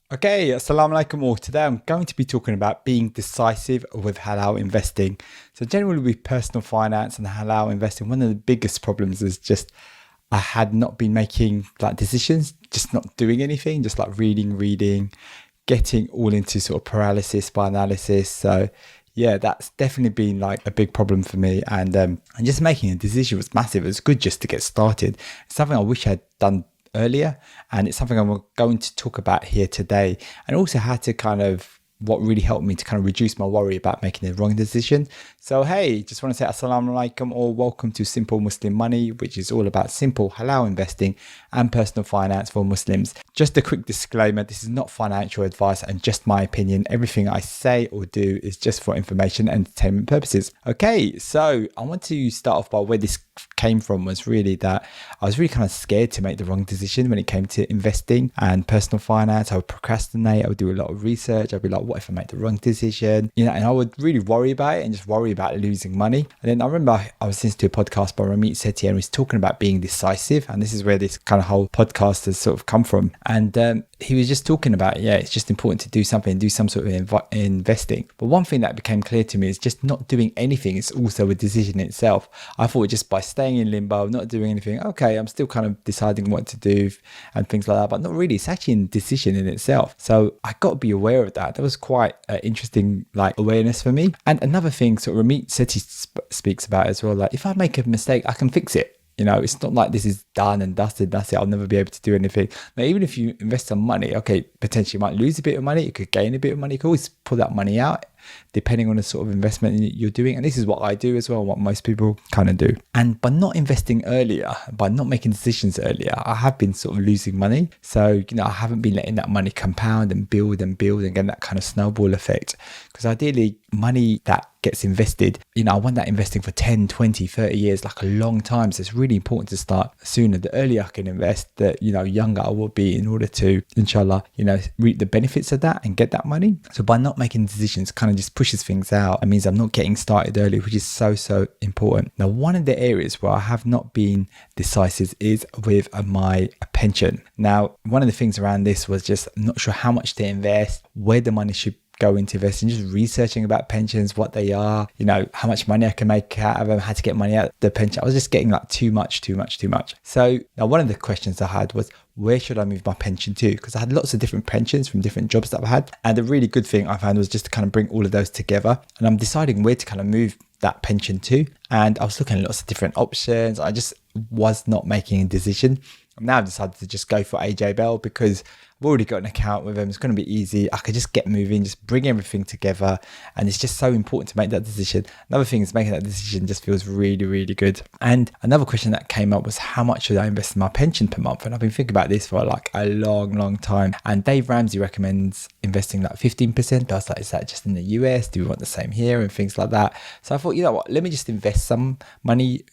Okay, assalamu alaikum all. Today I'm going to be talking about being decisive with halal investing. So generally with personal finance and halal investing, one of the biggest problems is just I had not been making decisions, just not doing anything, just like reading, getting all into sort of paralysis by analysis. So yeah, that's definitely been like a big problem for me. And just making a decision was massive. It was good just to get started. It's something I wish I'd done earlier, and it's something I'm going to talk about here today, and also how to what really helped me to kind of reduce my worry about making the wrong decision. So hey, just want to say assalamu alaikum or welcome to Simple Muslim Money, which is all about simple halal investing and personal finance for Muslims. Just a quick disclaimer, this is not financial advice and just my opinion. Everything I say or do is just for information and entertainment purposes. Okay, so I want to start off by where this came from. Was really that I was really kind of scared to make the wrong decision when it came to investing and personal finance. I would procrastinate, I would do a lot of research, I'd be like, what if I make the wrong decision? And I would really worry about it and just worry about losing money. And then I remember I was listening to a podcast by Ramit Sethi, and he was talking about being decisive, and this is where this kind of whole podcast has sort of come from. And he was just talking about, it's just important to do something, do some sort of investing. But one thing that became clear to me is just not doing anything is also a decision in itself. I thought just by staying in limbo, not doing anything, okay, I'm still kind of deciding what to do and things like that, but not really. It's actually a decision in itself. So I got to be aware of that. That was quite interesting awareness for me. And another thing sort of Ramit Sethi speaks about as well, like if I make a mistake, I can fix it. It's not like this is done and dusted, that's it, I'll never be able to do anything. Now, even if you invest some money, okay, potentially you might lose a bit of money, you could gain a bit of money, you could always pull that money out depending on the sort of investment you're doing. And this is what I do as well, what most people kind of do. And by not investing earlier, by not making decisions earlier, I have been sort of losing money. So, I haven't been letting that money compound and build and get that kind of snowball effect. Because ideally, money that gets invested, I want that investing for 10, 20, 30 years, like a long time. So it's really important to start sooner. The earlier I can invest, the, younger I will be in order to, inshallah, reap the benefits of that and get that money. So by not making decisions, kind of just pushes things out. It means I'm not getting started early, which is so important. Now, one of the areas where I have not been decisive is with my pension. Now, one of the things around this was just not sure how much to invest, where the money should go into investing, just researching about pensions, what they are, how much money I can make out of them, how to get money out of the pension. I was just getting too much. So now one of the questions I had was, where should I move my pension to? Because I had lots of different pensions from different jobs that I've had. And the really good thing I found was just to kind of bring all of those together. And I'm deciding where to kind of move that pension to. And I was looking at lots of different options. I just was not making a decision. Now I've decided to just go for AJ Bell because I've already got an account with them. It's going to be easy. I could just get moving, just bring everything together. And it's just so important to make that decision. Another thing is making that decision just feels really good. And another question that came up was, how much should I invest in my pension per month? And I've been thinking about this for a long time. And Dave Ramsey recommends investing 15%. But I was like, is that just in the US? Do we want the same here? And things like that. So I thought, you know what, let me just invest some money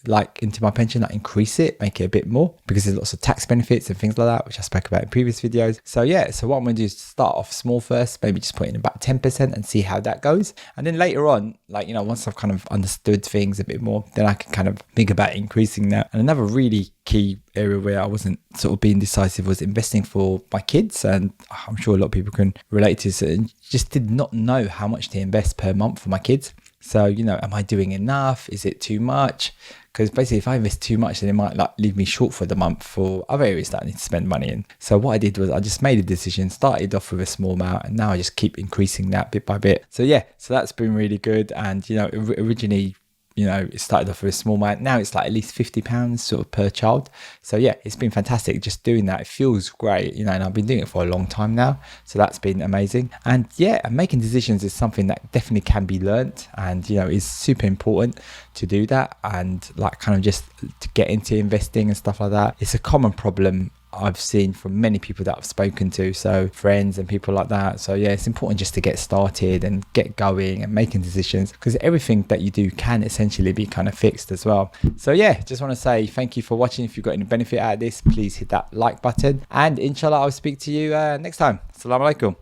into my pension, increase it, make it a bit more, because there's lots of tax benefits and things like that, which I spoke about in previous videos. So what I'm going to do is start off small first, maybe just put in about 10% and see how that goes. And then later on, once I've kind of understood things a bit more, then I can kind of think about increasing that. And another really key area where I wasn't sort of being decisive was investing for my kids. And I'm sure a lot of people can relate to this. And just did not know how much to invest per month for my kids. So, am I doing enough? Is it too much? Because basically, if I invest too much, then it might leave me short for the month for other areas that I need to spend money in. So what I did was I just made a decision, started off with a small amount, and now I just keep increasing that bit by bit. So so that's been really good. And, originally, it started off with a small amount. Now it's at least £50 sort of per child. So it's been fantastic just doing that. It feels great, and I've been doing it for a long time now. So that's been amazing. And making decisions is something that definitely can be learnt, and, is super important to do that. And kind of just to get into investing and stuff like that. It's a common problem I've seen from many people that I've spoken to, so friends and people like that. So it's important just to get started and get going and making decisions, because everything that you do can essentially be kind of fixed as well. So just want to say thank you for watching. If you've got any benefit out of this, please hit that like button, and inshallah I'll speak to you next time. Assalamu alaikum.